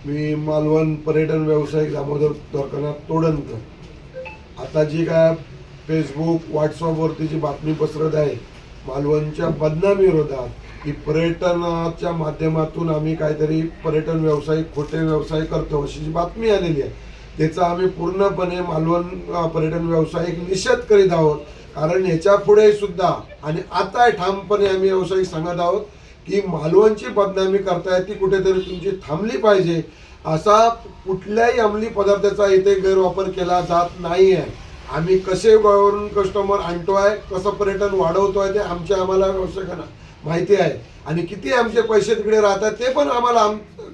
मी मालवण पर्यटन व्यावसायिक दामोदर द्वारकानाथ तोडणकर। आता जी काय फेसबुक व्हॉट्सअपवरती जी बातमी पसरत आहे मालवणच्या बदनामी विरोधात, की पर्यटनाच्या माध्यमातून आम्ही काहीतरी पर्यटन व्यावसायिक खोटे व्यवसाय करतो अशी जी बातमी आलेली आहे, त्याचा आम्ही पूर्णपणे मालवण पर्यटन व्यावसायिक निषेध करीत आहोत। कारण याच्या पुढे सुद्धा आणि आता ठामपणे आम्ही व्यावसायिक सांगत आहोत की मालवणची बदनामी करताय ती कुठेतरी तुमची थांबली पाहिजे। असा कुठल्याही अंमली पदार्थाचा इथे गैरवापर केला जात नाही आहे। आम्ही कसे वरून कस्टमर आणतोय, कसं पर्यटन वाढवतोय ते आम्हाला व्यावसायिकांना माहिती आहे आणि किती आमचे पैसे तिकडे राहतात ते पण आम्हाला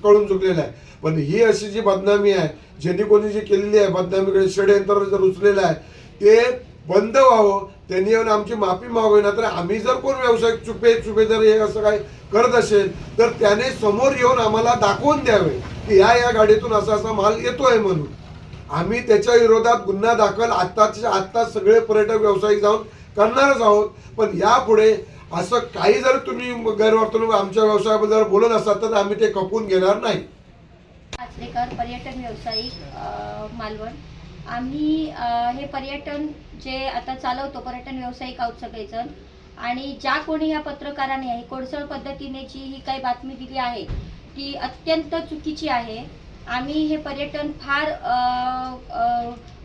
कळून चुकलेलं आहे। पण ही अशी जी बदनामी आहे, ज्यांनी कोणी जी केलेली आहे बदनामीकडे षडयंत्र जर उचलेलं आहे ते बंद व्हावं, त्यांनी येऊन आमची माफी मागावी। ना तर आम्ही जर कोण व्यावसायिक चुपे जर हे असं काही करत असेल तर त्याने समोर येऊन आम्हाला दाखवून द्यावे की या गाडीतून असा माल येतोय म्हणून। आम्ही त्याच्या विरोधात गुन्हा दाखल आत्ताच सगळे पर्यटक व्यावसायिक जाऊन करणारच आहोत। पण यापुढे असं काही जर तुम्ही गैरवर्तणूक आमच्या व्यवसायाबद्दल बोलत असाल तर आम्ही ते खपवून घेणार नाही। आचरेकर पर्यटन व्यावसायिक मालवण। आम्ही हे पर्यटन जे आता चालवतो पर्यटन व्यावसायिक आहोत सगळेजण, आणि ज्या कोणी या पत्रकाराने ही कोळसळ पद्धतीने जी ही काही बातमी दिली आहे ती अत्यंत चुकीची आहे। आम्ही हे पर्यटन फार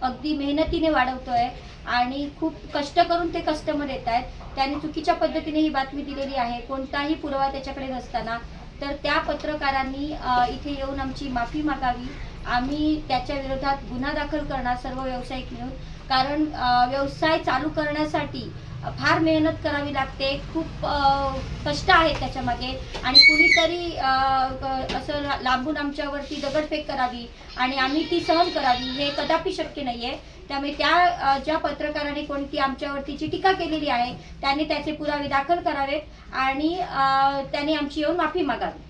अगदी मेहनतीने वाढवतोय आणि खूप कष्ट करून ते कस्टमर येत आहेत। त्यांनी चुकीच्या पद्धतीने ही बातमी दिलेली आहे, कोणताही पुरावा त्याच्याकडे नसताना। तर त्या पत्रकारांनी इथे येऊन आमची माफी मागावी। आम्ही त्याच्या विरोधात गुन्हा दाखल करणार सर्व व्यावसायिक मिळून, कारण व्यवसाय चालू करण्यासाठी फार मेहनत करावी लागते, खूप कष्ट आहेत त्याच्या मागे, आणि कुणीतरी असं लांबून आमच्यावरती दगडफेक करावी आणि आम्ही ती सहन करावी हे कदापि शक्य नाहीये। त्यामुळे त्या ज्या पत्रकाराने कोणती आमच्यावरती जी टीका केलेली आहे त्यांनी त्याचे पुरावे दाखल करावेत आणि त्यांनी आमची येऊन माफी मागावी।